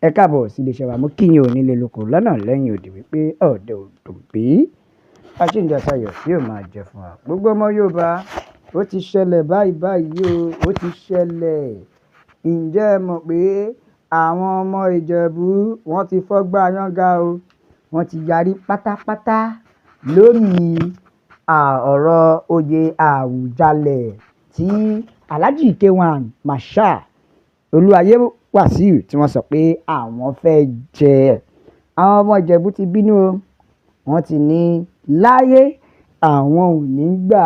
Ẹ káàbọ̀ sí iléeṣẹ́ wa, mo kí yín o nílé lóko lọ́nà lẹ́yìn odi wípé ọ̀dẹ̀ òdò bí ajíǹde àtayọ̀ yóò máa jẹ fún wa. Gbogbo ọmọ Yorùbá, ó ti ṣẹlẹ̀ báyìí o, ó ti ṣẹlẹ̀. Ǹjẹ́ ẹ mọ̀ pé àwọn ọmọ Ìjẹ̀bú wọ́n ti fọ́gbà yánga o, wọ́n ti yarí pátápátá lórí ọ̀rọ̀ oyè Àwùjalẹ̀ tí Alhaji K1 Marshal Olúwayé Wàsíù tí wọ́n sọ pé àwọn fẹ́ jẹ. Àwọn ọmọ Ìjẹ̀bú ti bínú o, wọ́n ti ní láyé àwọn ò ní gbà.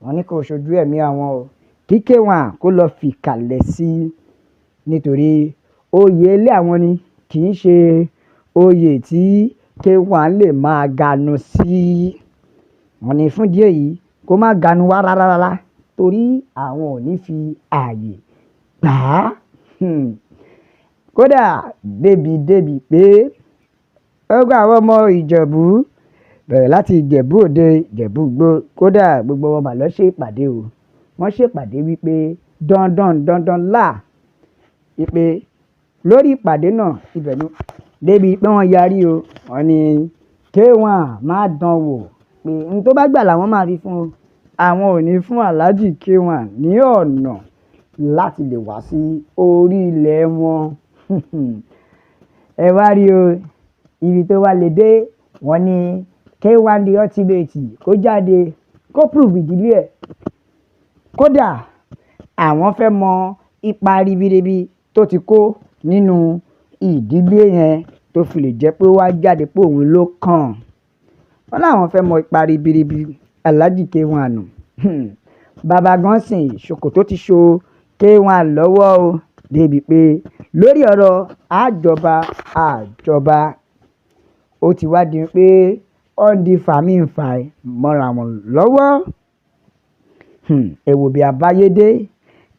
Wọ́n ní kó ṣojú ẹ̀mí àwọn o, kí K1 kó lọ fìkàlẹ̀ sí nítorí oyè ilé àwọn ni, kì í ṣe oyè tí K1 lè máa ganu sí. Wọ́n ní fún díẹ̀ yìí kó má ganu wá rárá torí àwọn ò ní fi ààyè gbà á. Kódà débi pé ọgbà àwọn ọmọ Ìjẹ̀bú bẹ̀rẹ̀ láti Ìjẹ̀bú Òde, Ìjẹ̀bú Igbó, kódà gbogbo wọn mà lọ ṣe ìpàdé o. Wọ́n ṣe ìpàdé wípé dandan là wípé lórí ìpàdé náà ibẹ̀ ni débi pé wọ́n yarí o. Wọ́n ní K1 má dán wò pé n tó bá gbà làwọn máa fi fún o. Àwọn ò ní fún Alhaji K1 ní ọ̀nà láti lè wá sí orí ilẹ̀ wọn. Ẹ wá rí o, ibi tó wá lè dé, wọ́n ní K1 the ultimate kó jáde kó prove ìdílé ẹ̀. Kódà àwọn fẹ́ mọ ipa ribiribi tó ti kó nínú ìdílé yẹn tó fi lè jẹ́ pé ó wá jáde pé òun ló kàn. Wọ́n láwọn fẹ́ mọ ipa ribiribi Alhaji K1. Bàbá gan sìn ṣòkòtò ti ṣo K1 lọ́wọ́ o, débi pé lórí ọ̀rọ̀ àjọba ó ti wá di pé ó di fàmíǹfà mọ́ra wọn lọ́wọ́. Ẹ wo bí àbáyé dé,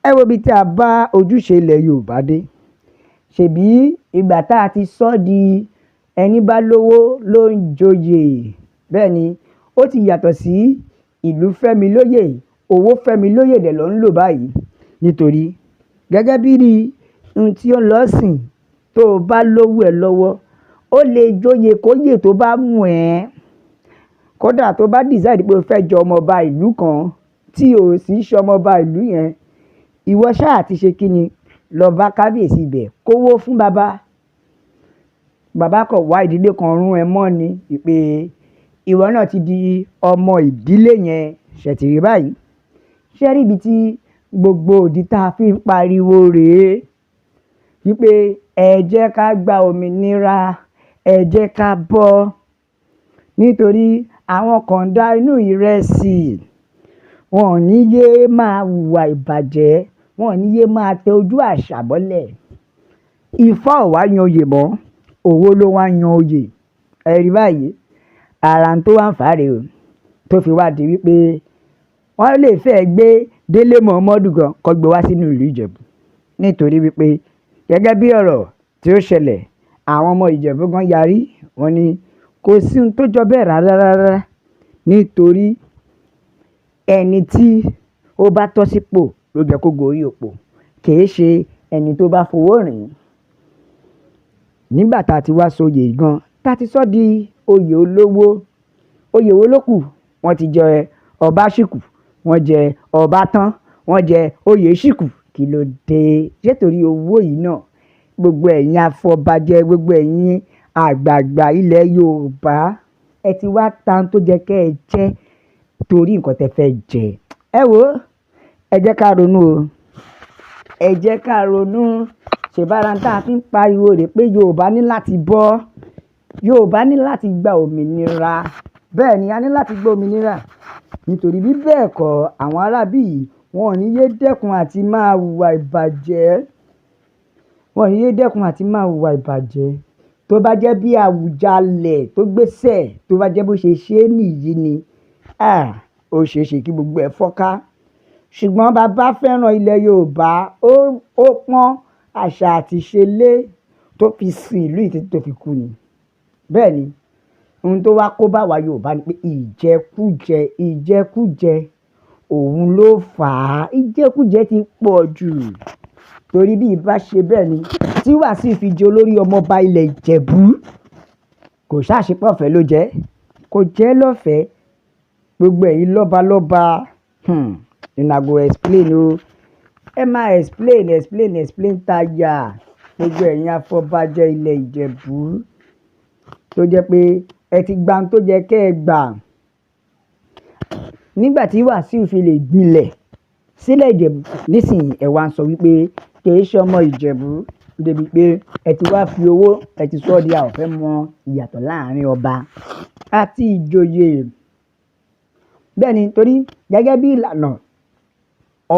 ẹ wo bí tí a bá ojúṣe ilẹ̀ Yorùbá dé. Ṣèbí ìgbà tá a ti sọ di ẹni bá lówó ló ń joyè. Bẹ́ẹ̀ ni ó ti yàtọ̀ sí ìlú fẹ́mi lóyè, owó fẹ́mi lóyè dẹ̀ ló ń lò báyìí. Nítorí gẹ́gẹ́ bí ohun tí ó lọ sìn, tó o bá lówó ẹ̀ lọ́wọ́, ó lè joyè kóyè tó bá mú ẹ́. Kódà tó bá decide pé o fẹ́ jọ ọmọọba ìlú kan tí o sì ṣe ọmọọba ìlú yẹn, ìwọ ṣáà ti ṣe kíni, lọ bá kábíyèsí ibẹ̀ kówó fún bàbá. Bàbá kan wá ìdílé kan rún ẹ mọ́ ni pé ìwọ náà ti di ọmọ ìdílé yẹn. Ṣètìrí báyìí, ṣé rí ibi tí gbogbo òdì tá a fi ń pariwo rèé wípé ẹ jẹ́ ká gba òmìnira, ẹ jẹ́ ká bọ́. Nítorí àwọn kan dá inú ìrẹsì, wọn ò ní yé máa hùwà ìbàjẹ́, wọn ò ní yé máa tẹ ojú àṣà bọ́lẹ̀. Ifá ò wá yan oyè mọ́, owó ló wá yan oyè. Ẹ rí báyìí, ara tó wá ń fàárẹ̀ o, tó fi wá di wípé wọ́n lè fẹ́ gbé Délé Mọ̀mọ́dù gan kó gbé wá sínú ìlú Ìjẹ̀bú. Nítorí wípé gẹ́gẹ́ bí ọ̀rọ̀ tí ó ṣẹlẹ̀, àwọn ọmọ Ìjẹ̀bú gan yarí. Wọ́n ní kò sí ohun tó jọ bẹ́ẹ̀ rárá. Nítorí ẹni tí ó bá tọ́ sípò ló jẹ́ kó gorí òpó, kì í ṣe ẹni tó bá fowó rìn. Nígbà tá a ti wá sóyè gan, tá a ti sọ di oyè olówó, oyè wo ló kù? Wọ́n ti jẹ ọba ṣìkù, wọ́n jẹ ọba tán, wọ́n jẹ oyè ṣìkù. Kí ló dé? Ṣé torí owó yìí náà? Gbogbo ẹ̀yin afọbajẹ, gbogbo ẹ̀yin àgbààgbà ilẹ̀ Yorùbá, ẹ ti wá tan tó jẹ́ kẹ́ ẹ jẹ́ torí nǹkan tẹ́ fẹ́ jẹ. Ẹ wo, ẹ jẹ́ ká ronú o, ẹ jẹ́ ká ronú. Ṣèbára tá a fi ń pariwo rè pé Yorùbá ní láti bọ́, Yorùbá ní láti gba òmìnira. Bẹ́ẹ̀ ni a ní láti gba òmìnira. Nítorí bí bẹ́ẹ̀ kọ́, àwọn arábí yìí wọn ò ní yé dẹ́kun àti máa hùwà ìbàjẹ́. Wọn ò ní yé dẹ́kun àti máa hùwà ìbàjẹ́. Tó bá jẹ́ bí Àwùjalẹ̀ tó gbéṣẹ̀, tó bá jẹ́ bó ṣe ṣe é nìyí ni, ó ṣeé ṣe kí gbogbo ẹ̀ fọ́ká. Ṣùgbọ́n bàbá fẹ́ràn ilẹ̀ Yorùbá, ó pọ́n àṣà àti ìṣe lé tó fi sin ìlú yìí tó fi kú ni. Bẹ́ẹ̀ ni ohun tó wá kó bá wa Yorùbá ni pé ìjẹkújẹ òun ló fà á. Ìjẹkújẹ ti pọ̀ jù. torí bí ìbá ṣe bẹ́ẹ̀ ni tí Wàsíù fi jẹ olórí ọmọọba ilẹ̀ Ìjẹ̀bú kò ṣàṣepọ̀ ọ̀fẹ́ ló jẹ́ kò jẹ́ lọ́fẹ̀ẹ́ gbogbo ẹ̀yin lọ́balọ́ba una go explain o ẹ máa explain táyà gbogbo ẹ̀yin afọbajẹ ilẹ̀ Ìjẹ̀bú tó jẹ́ pé ẹ ti gba ohun tó jẹ́ kẹ́ ẹ gbà nígbà tí Wàsíù fi lè gbilẹ̀ sílẹ̀ Ìjẹ̀bú nísìnyí ẹ wá ń sọ wípé kì í ṣe ọmọ Ìjẹ̀bú débi pé ẹ ti wá fi owó ẹ ti sọ di a ò fẹ́ mọ ìyàtọ̀ láàrin ọba àti ìjòyè bẹ́ẹ̀ ni torí gẹ́gẹ́ bí ìlànà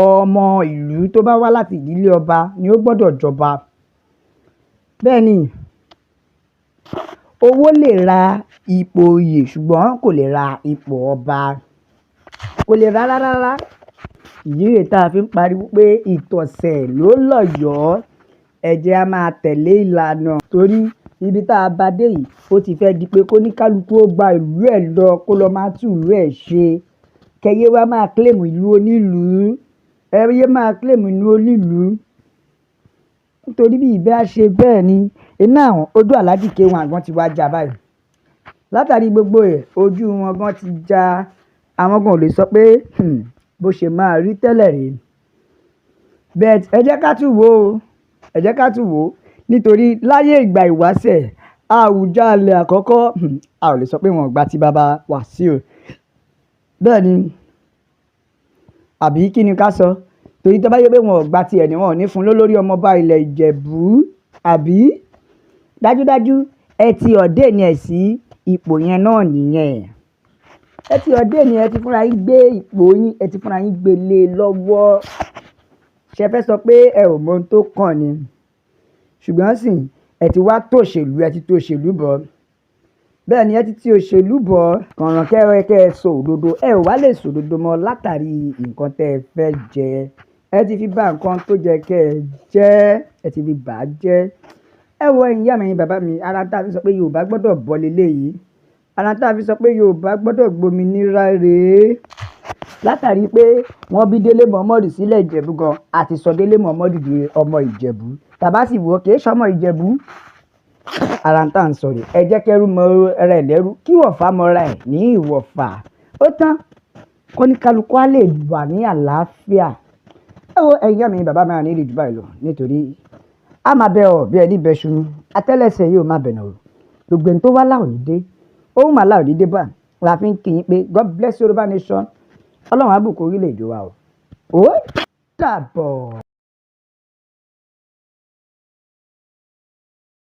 ọmọ ìlú tó bá wá láti ìdílé ọba ni ó gbọ́dọ̀ jọba bẹ́ẹ̀ ni owó lè ra ipò oyè ṣùgbọ́n kò lè ra ipò ọba kò lè rárá rárá ìdí rèé tá a fi ń pariwo pé ìtọ̀sẹ̀ ló lọ́yọ̀ọ́ ẹ̀jẹ̀ a máa tẹ̀lé ìlànà torí ibi tá a bá dé yìí ó ti fẹ́ di pé kó ní kálukú ó gba ìlú ẹ̀ lọ kó lọ máa tún ìlú ẹ̀ ṣe kẹyẹ wá máa kílèmù ìlú onílùú ẹyẹ máa kílèmù ìlú onílùú nítorí bí ìbẹ́ á ṣe bẹ́ẹ̀ ni iná àwọn ojú Alhaji K1 àgbọn ti wá já báyìí látàrí gbogbo ẹ̀ ojú wọn gan ti já àwọn gan ò lè sọ pé bó ṣe máa rí tẹ́lẹ̀ rí bẹ́ẹ̀ ẹ jẹ́ ká tún wò ó nítorí láyé ìgbà ìwáṣẹ̀ Àwùjalẹ̀ àkọ́kọ́ a ò lè sọ pé wọn ò gba ti bàbá Wàsíù bẹ́ẹ̀ ni àbí kí ni ká sọ torí tó bá yẹ pé wọn ò gba tiẹ̀ ni wọn ò ní fún lólórí ọmọọba ilẹ̀ Ìjẹ̀bú àbí dájúdájú ẹ ti ọ̀dẹ́ ni ẹ̀ sí ipò yẹn náà nìyẹn ẹ ti ọ̀dẹ́ ni ẹ ti fúnra yín gbé ipò yín ẹ ti fúnra yín gbé lé lọ́wọ́ ṣe fẹ́ sọ pé ẹ ò mọ ohun tó kàn ni ṣùgbọ́n sì ẹ ti wá tòṣèlú ẹ ti tòṣèlú bọ̀ bẹ́ẹ̀ ni ẹ ti òṣèlú bọ̀ kànràn kẹ́ ẹ sọ òdodo ẹ ò wá lè sọ òdodo mọ́ látàrí nǹkan tẹ́ ẹ fẹ́ jẹ ẹ ti fi bà nǹkan tó jẹ kẹ́ ẹ jẹ́ ẹ ti fi bà á jẹ́ ẹ wo ẹ̀yin ìyá mi ẹ̀yin bàbá mi ara tá a fi sọ pé Yorùbá gbọ́dọ̀ bọ́ leléyìí ara tá a fi sọ pé Yorùbá gbọ́dọ̀ gbòmìnira rèé látàrí pé wọ́n bí Délé Momodu sílẹ̀ Ìjẹ̀bú gan àti sọ Délé Momodu di ọmọ Ìjẹ̀bú tàbá sì wò ó kì í ṣọmọ Ìjẹ̀bú ara ń tà ń sọ rè ẹ jẹ́ kẹ́rú mọ rẹ̀ lẹ́rú kí wọ̀fà mọ́ra ẹ̀ ní ìwọ̀fà ó tán kó ní kálukú á lè wà ní àlàáfíà ẹ wo ẹ̀yin ìyá mi bàbá mi àní ìrìn jù báyìí lọ nítorí a máa bẹ ọ bí ẹni bẹ ṣunu atẹ́lẹsẹ̀ yóò máa bẹ̀nà o gbogbo ẹni tó wá láòní dé ohun màá láòní dé bá la fi ń kí yín pé God bless Yorùbá nation ọlọ́run á bùkún orílẹ̀-èdè wa o ó dàbọ̀.